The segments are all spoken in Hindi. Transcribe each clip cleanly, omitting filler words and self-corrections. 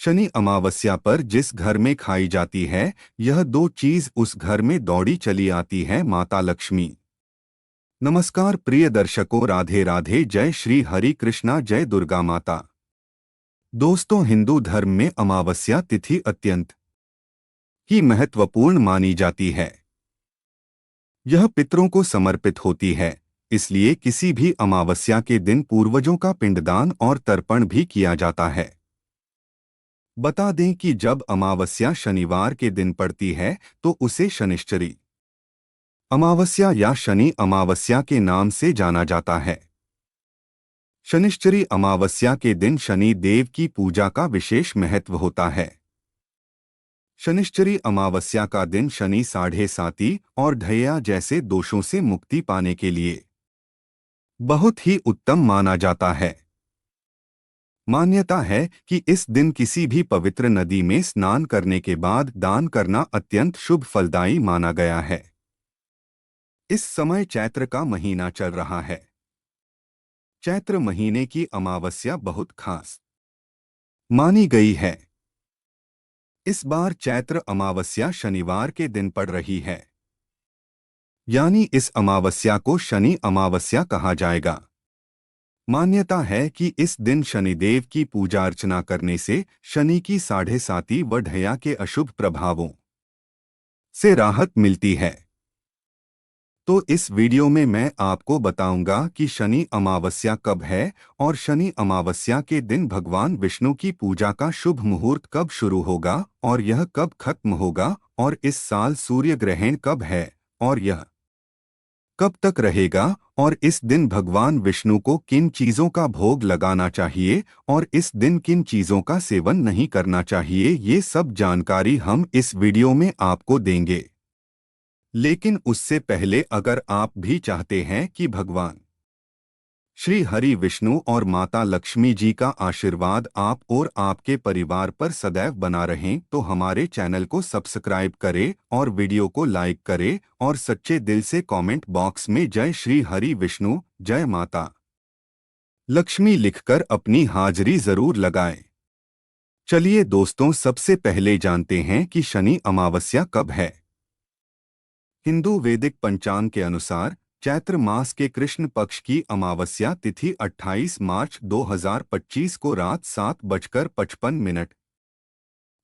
शनि अमावस्या पर जिस घर में खाई जाती है, यह दो चीज उस घर में दौड़ी चली आती है, माता लक्ष्मी। नमस्कार प्रिय दर्शकों, राधे राधे, जय श्री हरि कृष्णा, जय दुर्गा माता। दोस्तों, हिंदू धर्म में अमावस्या तिथि अत्यंत ही महत्वपूर्ण मानी जाती है। यह पितरों को समर्पित होती है, इसलिए किसी भी अमावस्या के दिन पूर्वजों का पिंडदान और तर्पण भी किया जाता है। बता दें कि जब अमावस्या शनिवार के दिन पड़ती है तो उसे शनिश्चरी अमावस्या या शनि अमावस्या के नाम से जाना जाता है। शनिश्चरी अमावस्या के दिन शनि देव की पूजा का विशेष महत्व होता है। शनिश्चरी अमावस्या का दिन शनि साढ़े साती और ढैया जैसे दोषों से मुक्ति पाने के लिए बहुत ही उत्तम माना जाता है। मान्यता है कि इस दिन किसी भी पवित्र नदी में स्नान करने के बाद दान करना अत्यंत शुभ फलदायी माना गया है। इस समय चैत्र का महीना चल रहा है। चैत्र महीने की अमावस्या बहुत खास मानी गई है। इस बार चैत्र अमावस्या शनिवार के दिन पड़ रही है, यानी इस अमावस्या को शनि अमावस्या कहा जाएगा। मान्यता है कि इस दिन शनिदेव की पूजा अर्चना करने से शनि की साढ़े साती व ढैया के अशुभ प्रभावों से राहत मिलती है। तो इस वीडियो में मैं आपको बताऊंगा कि शनि अमावस्या कब है और शनि अमावस्या के दिन भगवान विष्णु की पूजा का शुभ मुहूर्त कब शुरू होगा और यह कब खत्म होगा, और इस साल सूर्य ग्रहण कब है और यह कब तक रहेगा, और इस दिन भगवान विष्णु को किन चीजों का भोग लगाना चाहिए और इस दिन किन चीजों का सेवन नहीं करना चाहिए। ये सब जानकारी हम इस वीडियो में आपको देंगे। लेकिन उससे पहले अगर आप भी चाहते हैं कि भगवान श्री हरि विष्णु और माता लक्ष्मी जी का आशीर्वाद आप और आपके परिवार पर सदैव बना रहें, तो हमारे चैनल को सब्सक्राइब करें और वीडियो को लाइक करें और सच्चे दिल से कमेंट बॉक्स में जय श्री हरि विष्णु, जय माता लक्ष्मी लिखकर अपनी हाजिरी जरूर लगाएं। चलिए दोस्तों, सबसे पहले जानते हैं कि शनि अमावस्या कब है। हिंदू वैदिक पंचांग के अनुसार चैत्र मास के कृष्ण पक्ष की अमावस्या तिथि 28 मार्च 2025 को रात 7:55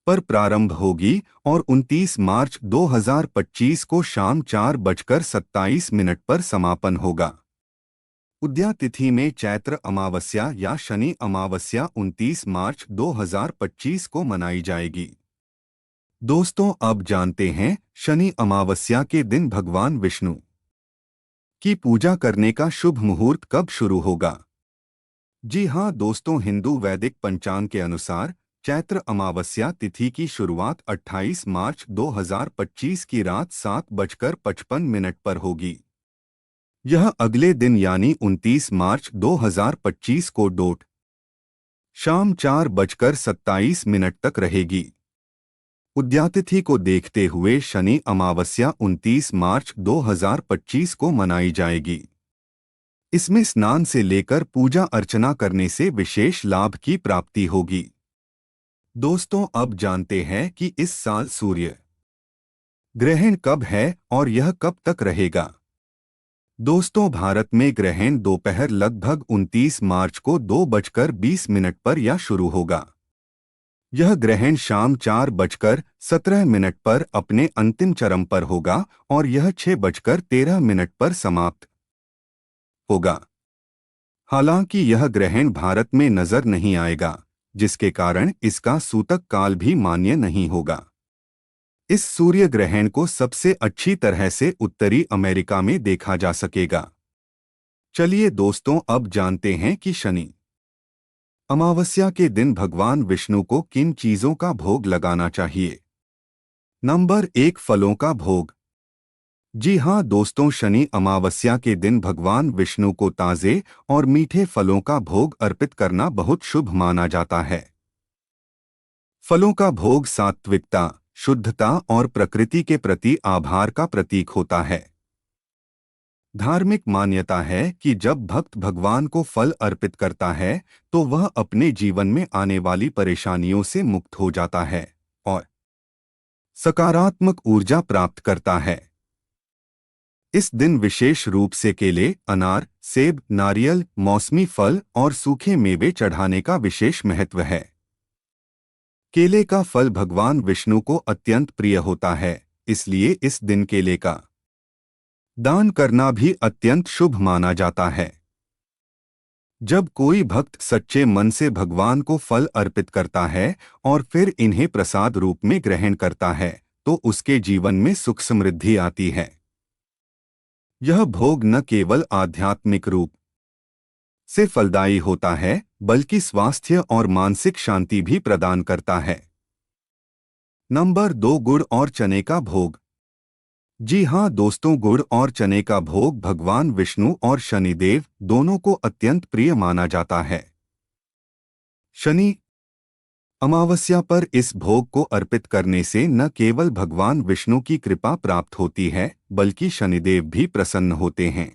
पर प्रारंभ होगी और 29 मार्च 2025 को शाम 4:27 पर समापन होगा। उद्या तिथि में चैत्र अमावस्या या शनि अमावस्या 29 मार्च 2025 को मनाई जाएगी। दोस्तों, अब जानते हैं शनि अमावस्या के दिन भगवान विष्णु की पूजा करने का शुभ मुहूर्त कब शुरू होगा। जी हाँ दोस्तों, हिंदू वैदिक पंचांग के अनुसार चैत्र अमावस्या तिथि की शुरुआत 28 मार्च 2025 की रात 7:55 पर होगी। यह अगले दिन यानी 29 मार्च 2025 को डोट शाम 4:27 तक रहेगी। उद्यातिथि को देखते हुए शनि अमावस्या 29 मार्च 2025 को मनाई जाएगी। इसमें स्नान से लेकर पूजा अर्चना करने से विशेष लाभ की प्राप्ति होगी। दोस्तों, अब जानते हैं कि इस साल सूर्य ग्रहण कब है और यह कब तक रहेगा। दोस्तों, भारत में ग्रहण दोपहर लगभग 29 मार्च को 2:20 पर या शुरू होगा। यह ग्रहण शाम 4:17 पर अपने अंतिम चरम पर होगा और यह 6:13 पर समाप्त होगा। हालांकि यह ग्रहण भारत में नजर नहीं आएगा, जिसके कारण इसका सूतक काल भी मान्य नहीं होगा। इस सूर्य ग्रहण को सबसे अच्छी तरह से उत्तरी अमेरिका में देखा जा सकेगा। चलिए दोस्तों, अब जानते हैं कि शनि अमावस्या के दिन भगवान विष्णु को किन चीजों का भोग लगाना चाहिए। नंबर 1, फलों का भोग। जी हाँ दोस्तों, शनि अमावस्या के दिन भगवान विष्णु को ताजे और मीठे फलों का भोग अर्पित करना बहुत शुभ माना जाता है। फलों का भोग सात्विकता, शुद्धता और प्रकृति के प्रति आभार का प्रतीक होता है। धार्मिक मान्यता है कि जब भक्त भगवान को फल अर्पित करता है तो वह अपने जीवन में आने वाली परेशानियों से मुक्त हो जाता है और सकारात्मक ऊर्जा प्राप्त करता है। इस दिन विशेष रूप से केले, अनार, सेब, नारियल, मौसमी फल और सूखे मेवे चढ़ाने का विशेष महत्व है। केले का फल भगवान विष्णु को अत्यंत प्रिय होता है, इसलिए इस दिन केले का दान करना भी अत्यंत शुभ माना जाता है। जब कोई भक्त सच्चे मन से भगवान को फल अर्पित करता है और फिर इन्हें प्रसाद रूप में ग्रहण करता है तो उसके जीवन में सुख समृद्धि आती है। यह भोग न केवल आध्यात्मिक रूप से फलदायी होता है बल्कि स्वास्थ्य और मानसिक शांति भी प्रदान करता है। नंबर 2, गुड़ और चने का भोग। जी हाँ दोस्तों, गुड़ और चने का भोग भगवान विष्णु और शनिदेव दोनों को अत्यंत प्रिय माना जाता है। शनि अमावस्या पर इस भोग को अर्पित करने से न केवल भगवान विष्णु की कृपा प्राप्त होती है बल्कि शनिदेव भी प्रसन्न होते हैं।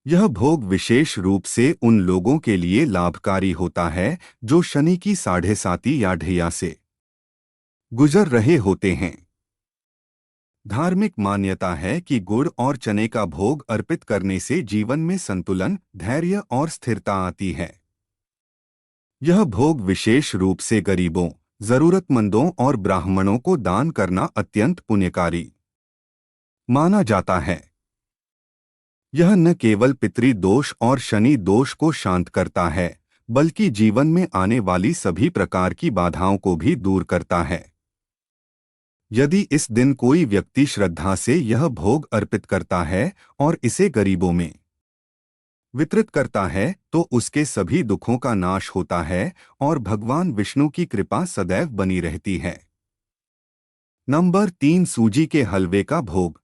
यह भोग विशेष रूप से उन लोगों के लिए लाभकारी होता है जो शनि की 7.5 या ढैया से गुजर रहे होते हैं। धार्मिक मान्यता है कि गुड़ और चने का भोग अर्पित करने से जीवन में संतुलन, धैर्य और स्थिरता आती है। यह भोग विशेष रूप से गरीबों, जरूरतमंदों और ब्राह्मणों को दान करना अत्यंत पुण्यकारी माना जाता है। यह न केवल पितृदोष और शनि दोष को शांत करता है बल्कि जीवन में आने वाली सभी प्रकार की बाधाओं को भी दूर करता है। यदि इस दिन कोई व्यक्ति श्रद्धा से यह भोग अर्पित करता है और इसे गरीबों में वितरित करता है तो उसके सभी दुखों का नाश होता है और भगवान विष्णु की कृपा सदैव बनी रहती है। नंबर 3, सूजी के हलवे का भोग।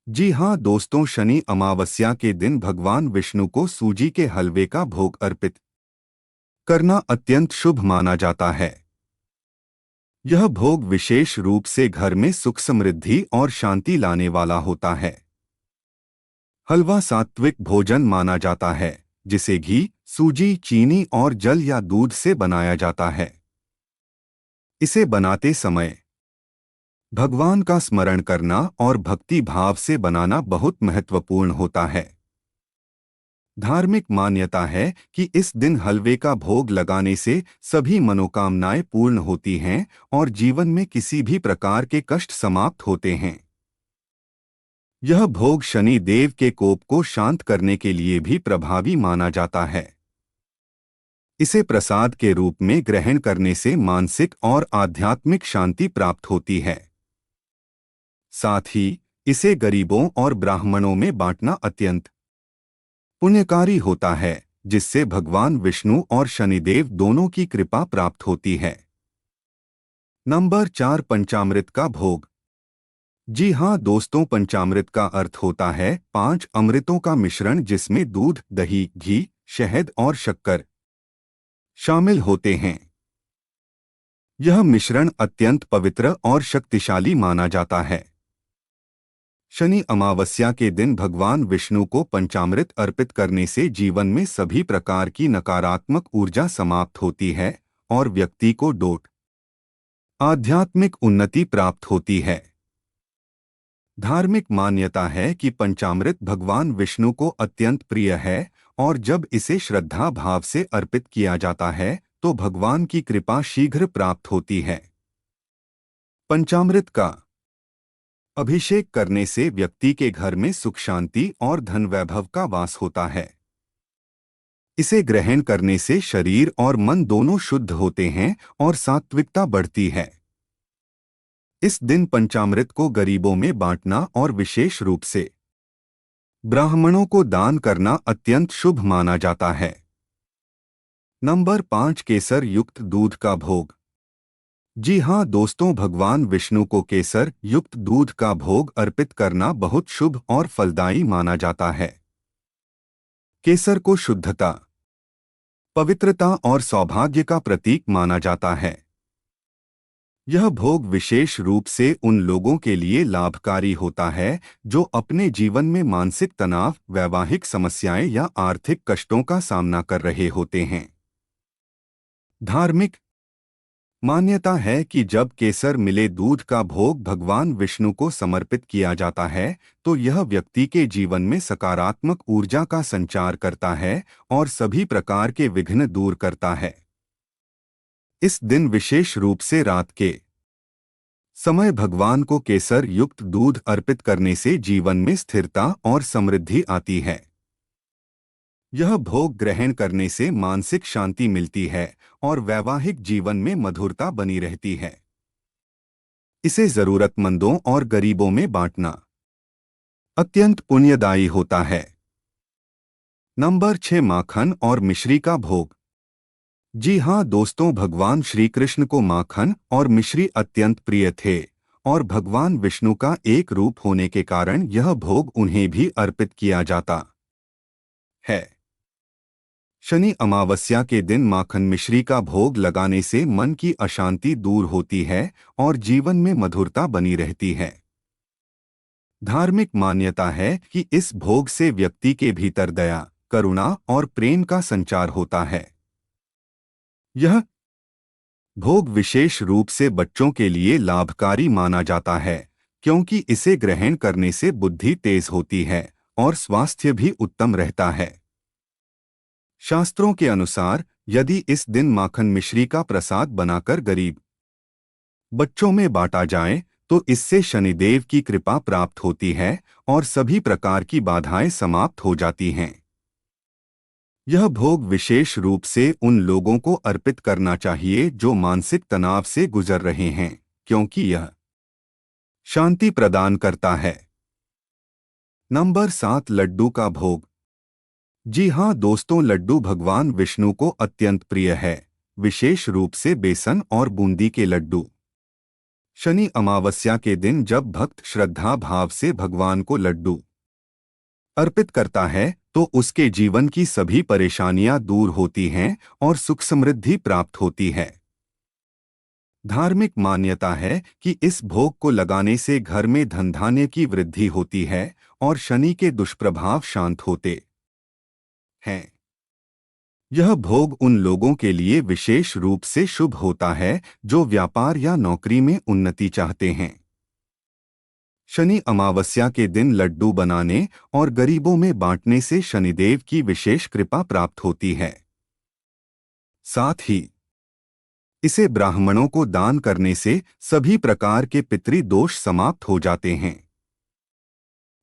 जी हाँ दोस्तों, शनि अमावस्या के दिन भगवान विष्णु को सूजी के हलवे का भोग अर्पित करना अत्यंत शुभ माना जाता है। यह भोग विशेष रूप से घर में सुख समृद्धि और शांति लाने वाला होता है। हलवा सात्विक भोजन माना जाता है जिसे घी, सूजी, चीनी और जल या दूध से बनाया जाता है। इसे बनाते समय भगवान का स्मरण करना और भक्ति भाव से बनाना बहुत महत्वपूर्ण होता है। धार्मिक मान्यता है कि इस दिन हलवे का भोग लगाने से सभी मनोकामनाएं पूर्ण होती हैं और जीवन में किसी भी प्रकार के कष्ट समाप्त होते हैं। यह भोग शनि देव के कोप को शांत करने के लिए भी प्रभावी माना जाता है। इसे प्रसाद के रूप में ग्रहण करने से मानसिक और आध्यात्मिक शांति प्राप्त होती है। साथ ही इसे गरीबों और ब्राह्मणों में बांटना अत्यंत पुण्यकारी होता है जिससे भगवान विष्णु और शनिदेव दोनों की कृपा प्राप्त होती है। नंबर 4, पंचामृत का भोग। जी हाँ दोस्तों, पंचामृत का अर्थ होता है 5 अमृतों का मिश्रण जिसमें दूध, दही, घी, शहद और शक्कर शामिल होते हैं। यह मिश्रण अत्यंत पवित्र और शक्तिशाली माना जाता है। शनि अमावस्या के दिन भगवान विष्णु को पंचामृत अर्पित करने से जीवन में सभी प्रकार की नकारात्मक ऊर्जा समाप्त होती है और व्यक्ति को आध्यात्मिक उन्नति प्राप्त होती है। धार्मिक मान्यता है कि पंचामृत भगवान विष्णु को अत्यंत प्रिय है और जब इसे श्रद्धा भाव से अर्पित किया जाता है तो भगवान की कृपा शीघ्र प्राप्त होती है। पंचामृत का अभिषेक करने से व्यक्ति के घर में सुख शांति और धन वैभव का वास होता है। इसे ग्रहण करने से शरीर और मन दोनों शुद्ध होते हैं और सात्विकता बढ़ती है। इस दिन पंचामृत को गरीबों में बांटना और विशेष रूप से ब्राह्मणों को दान करना अत्यंत शुभ माना जाता है। नंबर 5, केसर युक्त दूध का भोग। जी हाँ दोस्तों, भगवान विष्णु को केसर युक्त दूध का भोग अर्पित करना बहुत शुभ और फलदायी माना जाता है। केसर को शुद्धता, पवित्रता और सौभाग्य का प्रतीक माना जाता है। यह भोग विशेष रूप से उन लोगों के लिए लाभकारी होता है जो अपने जीवन में मानसिक तनाव, वैवाहिक समस्याएं या आर्थिक कष्टों का सामना कर रहे होते हैं। धार्मिक मान्यता है कि जब केसर मिले दूध का भोग भगवान विष्णु को समर्पित किया जाता है, तो यह व्यक्ति के जीवन में सकारात्मक ऊर्जा का संचार करता है और सभी प्रकार के विघ्न दूर करता है। इस दिन विशेष रूप से रात के समय भगवान को केसर युक्त दूध अर्पित करने से जीवन में स्थिरता और समृद्धि आती है। यह भोग ग्रहण करने से मानसिक शांति मिलती है और वैवाहिक जीवन में मधुरता बनी रहती है। इसे जरूरतमंदों और गरीबों में बांटना अत्यंत पुण्यदायी होता है। नंबर 6, माखन और मिश्री का भोग। जी हाँ दोस्तों, भगवान श्री कृष्ण को माखन और मिश्री अत्यंत प्रिय थे और भगवान विष्णु का एक रूप होने के कारण यह भोग उन्हें भी अर्पित किया जाता है। शनि अमावस्या के दिन माखन मिश्री का भोग लगाने से मन की अशांति दूर होती है और जीवन में मधुरता बनी रहती है। धार्मिक मान्यता है कि इस भोग से व्यक्ति के भीतर दया, करुणा और प्रेम का संचार होता है। यह भोग विशेष रूप से बच्चों के लिए लाभकारी माना जाता है क्योंकि इसे ग्रहण करने से बुद्धि तेज होती है और स्वास्थ्य भी उत्तम रहता है। शास्त्रों के अनुसार यदि इस दिन माखन मिश्री का प्रसाद बनाकर गरीब बच्चों में बांटा जाए तो इससे शनिदेव की कृपा प्राप्त होती है और सभी प्रकार की बाधाएं समाप्त हो जाती हैं। यह भोग विशेष रूप से उन लोगों को अर्पित करना चाहिए जो मानसिक तनाव से गुजर रहे हैं, क्योंकि यह शांति प्रदान करता है। नंबर 7, लड्डू का भोग। जी हाँ दोस्तों, लड्डू भगवान विष्णु को अत्यंत प्रिय है, विशेष रूप से बेसन और बूंदी के लड्डू। शनि अमावस्या के दिन जब भक्त श्रद्धा भाव से भगवान को लड्डू अर्पित करता है तो उसके जीवन की सभी परेशानियां दूर होती हैं और सुख समृद्धि प्राप्त होती है। धार्मिक मान्यता है कि इस भोग को लगाने से घर में धन धान्य की वृद्धि होती है और शनि के दुष्प्रभाव शांत होते हैं। यह भोग उन लोगों के लिए विशेष रूप से शुभ होता है जो व्यापार या नौकरी में उन्नति चाहते हैं। शनि अमावस्या के दिन लड्डू बनाने और गरीबों में बांटने से शनिदेव की विशेष कृपा प्राप्त होती है। साथ ही इसे ब्राह्मणों को दान करने से सभी प्रकार के पितृ दोष समाप्त हो जाते हैं।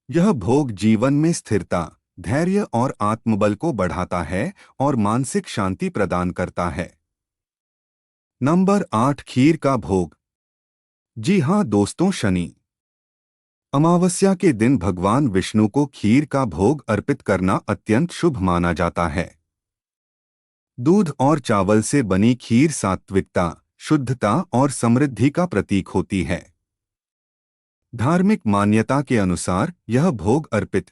यह भोग जीवन में स्थिरता, धैर्य और आत्मबल को बढ़ाता है और मानसिक शांति प्रदान करता है। नंबर 8, खीर का भोग। जी हाँ दोस्तों, शनि अमावस्या के दिन भगवान विष्णु को खीर का भोग अर्पित करना अत्यंत शुभ माना जाता है। दूध और चावल से बनी खीर सात्विकता, शुद्धता और समृद्धि का प्रतीक होती है। धार्मिक मान्यता के अनुसार यह भोग अर्पित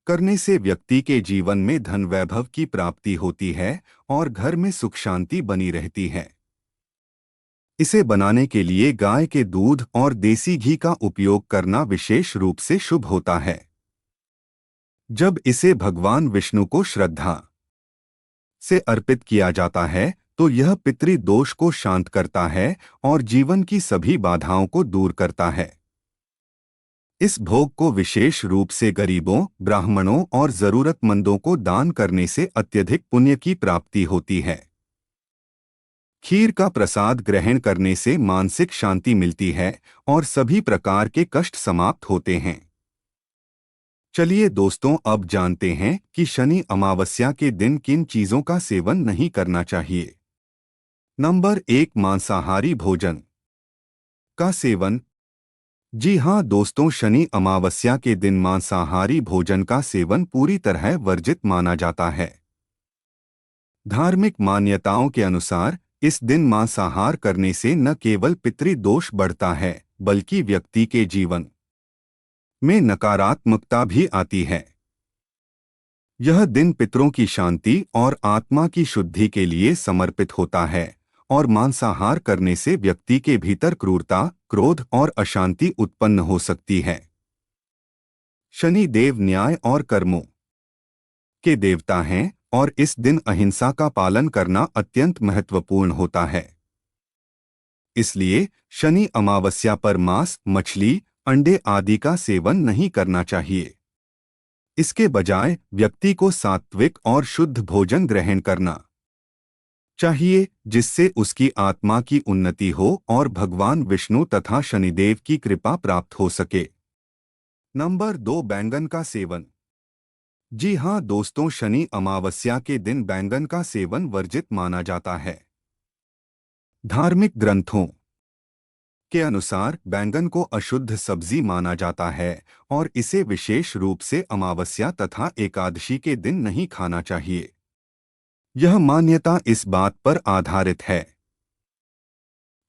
करने से व्यक्ति के जीवन में धन वैभव की प्राप्ति होती है और घर में सुख शांति बनी रहती है। इसे बनाने के लिए गाय के दूध और देसी घी का उपयोग करना विशेष रूप से शुभ होता है। जब इसे भगवान विष्णु को श्रद्धा से अर्पित किया जाता है तो यह पितृ दोष को शांत करता है और जीवन की सभी बाधाओं को दूर करता है। इस भोग को विशेष रूप से गरीबों, ब्राह्मणों और जरूरतमंदों को दान करने से अत्यधिक पुण्य की प्राप्ति होती है। खीर का प्रसाद ग्रहण करने से मानसिक शांति मिलती है और सभी प्रकार के कष्ट समाप्त होते हैं। चलिए दोस्तों, अब जानते हैं कि शनि अमावस्या के दिन किन चीजों का सेवन नहीं करना चाहिए। नंबर 1, मांसाहारी भोजन का सेवन। जी हाँ दोस्तों, शनि अमावस्या के दिन मांसाहारी भोजन का सेवन पूरी तरह वर्जित माना जाता है। धार्मिक मान्यताओं के अनुसार इस दिन मांसाहार करने से न केवल पितृ दोष बढ़ता है बल्कि व्यक्ति के जीवन में नकारात्मकता भी आती है। यह दिन पितरों की शांति और आत्मा की शुद्धि के लिए समर्पित होता है और मांसाहार करने से व्यक्ति के भीतर क्रूरता, क्रोध और अशांति उत्पन्न हो सकती है। शनि देव न्याय और कर्मों के देवता हैं और इस दिन अहिंसा का पालन करना अत्यंत महत्वपूर्ण होता है। इसलिए शनि अमावस्या पर मांस, मछली, अंडे आदि का सेवन नहीं करना चाहिए। इसके बजाय व्यक्ति को सात्विक और शुद्ध भोजन ग्रहण करना चाहिए, जिससे उसकी आत्मा की उन्नति हो और भगवान विष्णु तथा शनिदेव की कृपा प्राप्त हो सके। नंबर 2, बैंगन का सेवन। जी हाँ दोस्तों, शनि अमावस्या के दिन बैंगन का सेवन वर्जित माना जाता है। धार्मिक ग्रंथों के अनुसार बैंगन को अशुद्ध सब्जी माना जाता है और इसे विशेष रूप से अमावस्या तथा एकादशी के दिन नहीं खाना चाहिए। यह मान्यता इस बात पर आधारित है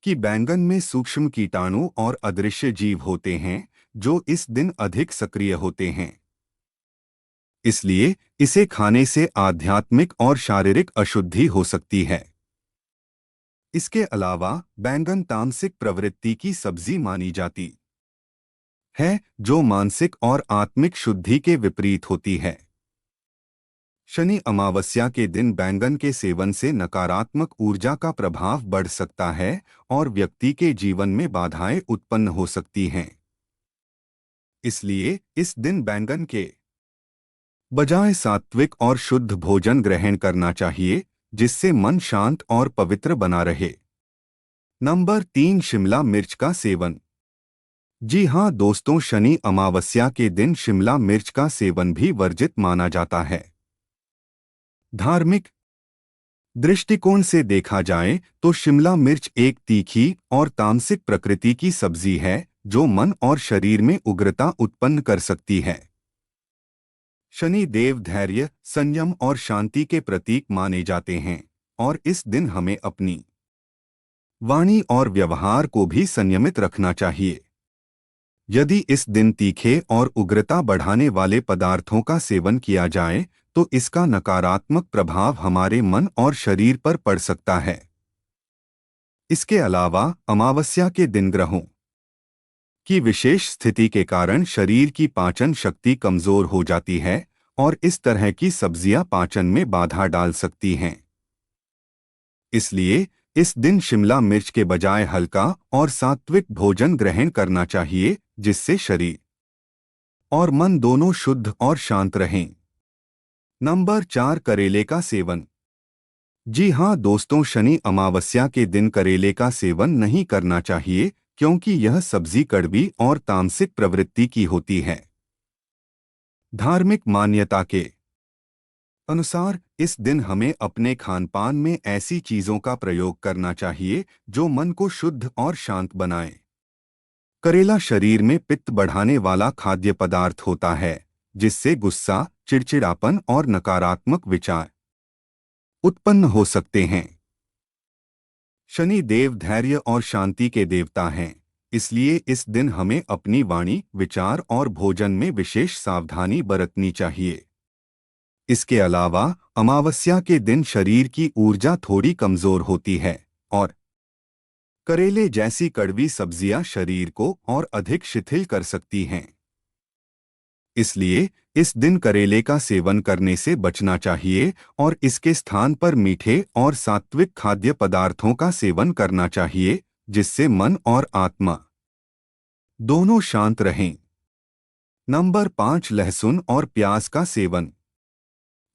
कि बैंगन में सूक्ष्म कीटाणु और अदृश्य जीव होते हैं जो इस दिन अधिक सक्रिय होते हैं। इसलिए इसे खाने से आध्यात्मिक और शारीरिक अशुद्धि हो सकती है। इसके अलावा बैंगन तामसिक प्रवृत्ति की सब्जी मानी जाती है जो मानसिक और आत्मिक शुद्धि के विपरीत होती है। शनि अमावस्या के दिन बैंगन के सेवन से नकारात्मक ऊर्जा का प्रभाव बढ़ सकता है और व्यक्ति के जीवन में बाधाएं उत्पन्न हो सकती हैं। इसलिए इस दिन बैंगन के बजाय सात्विक और शुद्ध भोजन ग्रहण करना चाहिए, जिससे मन शांत और पवित्र बना रहे। नंबर 3, शिमला मिर्च का सेवन। जी हाँ दोस्तों, शनि अमावस्या के दिन शिमला मिर्च का सेवन भी वर्जित माना जाता है। धार्मिक दृष्टिकोण से देखा जाए तो शिमला मिर्च एक तीखी और तामसिक प्रकृति की सब्जी है जो मन और शरीर में उग्रता उत्पन्न कर सकती है। शनि देव धैर्य, संयम और शांति के प्रतीक माने जाते हैं और इस दिन हमें अपनी वाणी और व्यवहार को भी संयमित रखना चाहिए। यदि इस दिन तीखे और उग्रता बढ़ाने वाले पदार्थों का सेवन किया जाए तो इसका नकारात्मक प्रभाव हमारे मन और शरीर पर पड़ सकता है। इसके अलावा अमावस्या के दिन ग्रहों की विशेष स्थिति के कारण शरीर की पाचन शक्ति कमजोर हो जाती है और इस तरह की सब्जियां पाचन में बाधा डाल सकती हैं। इसलिए इस दिन शिमला मिर्च के बजाय हल्का और सात्विक भोजन ग्रहण करना चाहिए, जिससे शरीर और मन दोनों शुद्ध और शांत रहें। नंबर 4, करेले का सेवन। जी हाँ दोस्तों, शनि अमावस्या के दिन करेले का सेवन नहीं करना चाहिए क्योंकि यह सब्जी कड़वी और तामसिक प्रवृत्ति की होती है। धार्मिक मान्यता के अनुसार इस दिन हमें अपने खानपान में ऐसी चीजों का प्रयोग करना चाहिए जो मन को शुद्ध और शांत बनाए। करेला शरीर में पित्त बढ़ाने वाला खाद्य पदार्थ होता है, जिससे गुस्सा, चिड़चिड़ापन और नकारात्मक विचार उत्पन्न हो सकते हैं। शनि देव धैर्य और शांति के देवता हैं, इसलिए इस दिन हमें अपनी वाणी, विचार और भोजन में विशेष सावधानी बरतनी चाहिए। इसके अलावा अमावस्या के दिन शरीर की ऊर्जा थोड़ी कमजोर होती है और करेले जैसी कड़वी सब्जियां शरीर को और अधिक शिथिल कर सकती हैं। इसलिए इस दिन करेले का सेवन करने से बचना चाहिए और इसके स्थान पर मीठे और सात्विक खाद्य पदार्थों का सेवन करना चाहिए, जिससे मन और आत्मा दोनों शांत रहें। नंबर 5, लहसुन और प्याज का सेवन।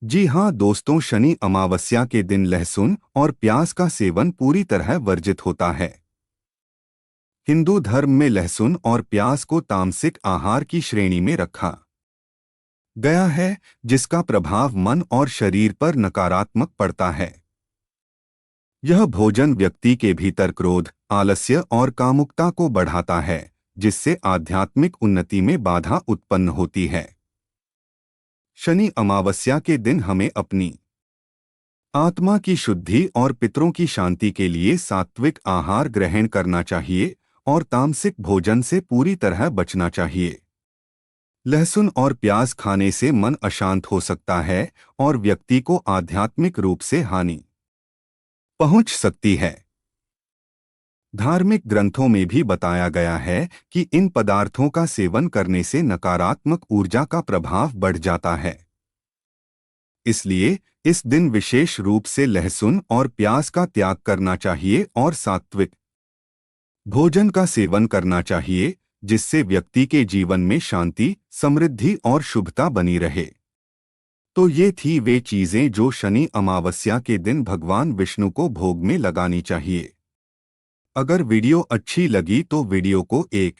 जी हाँ दोस्तों, शनि अमावस्या के दिन लहसुन और प्याज का सेवन पूरी तरह वर्जित होता है। हिंदू धर्म में लहसुन और प्याज को तामसिक आहार की श्रेणी में रखा गया है, जिसका प्रभाव मन और शरीर पर नकारात्मक पड़ता है। यह भोजन व्यक्ति के भीतर क्रोध, आलस्य और कामुकता को बढ़ाता है, जिससे आध्यात्मिक उन्नति में बाधा उत्पन्न होती है। शनि अमावस्या के दिन हमें अपनी आत्मा की शुद्धि और पितरों की शांति के लिए सात्विक आहार ग्रहण करना चाहिए और तामसिक भोजन से पूरी तरह बचना चाहिए। लहसुन और प्याज खाने से मन अशांत हो सकता है और व्यक्ति को आध्यात्मिक रूप से हानि पहुंच सकती है। धार्मिक ग्रंथों में भी बताया गया है कि इन पदार्थों का सेवन करने से नकारात्मक ऊर्जा का प्रभाव बढ़ जाता है। इसलिए इस दिन विशेष रूप से लहसुन और प्याज का त्याग करना चाहिए और सात्विक भोजन का सेवन करना चाहिए, जिससे व्यक्ति के जीवन में शांति, समृद्धि और शुभता बनी रहे। तो ये थी वे चीजें जो शनि अमावस्या के दिन भगवान विष्णु को भोग में लगानी चाहिए। अगर वीडियो अच्छी लगी तो वीडियो को एक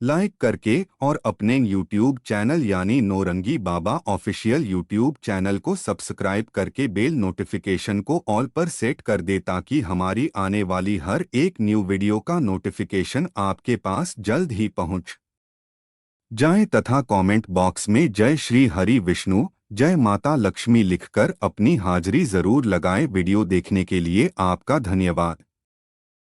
लाइक करके और अपने YouTube चैनल यानी नौरंगी बाबा ऑफिशियल YouTube चैनल को सब्सक्राइब करके बेल नोटिफिकेशन को ऑल पर सेट कर दे ताकि हमारी आने वाली हर एक न्यू वीडियो का नोटिफिकेशन आपके पास जल्द ही पहुंच जाए तथा कमेंट बॉक्स में जय श्री हरि विष्णु, जय माता लक्ष्मी लिखकर अपनी हाजिरी जरूर लगाएं। वीडियो देखने के लिए आपका धन्यवाद।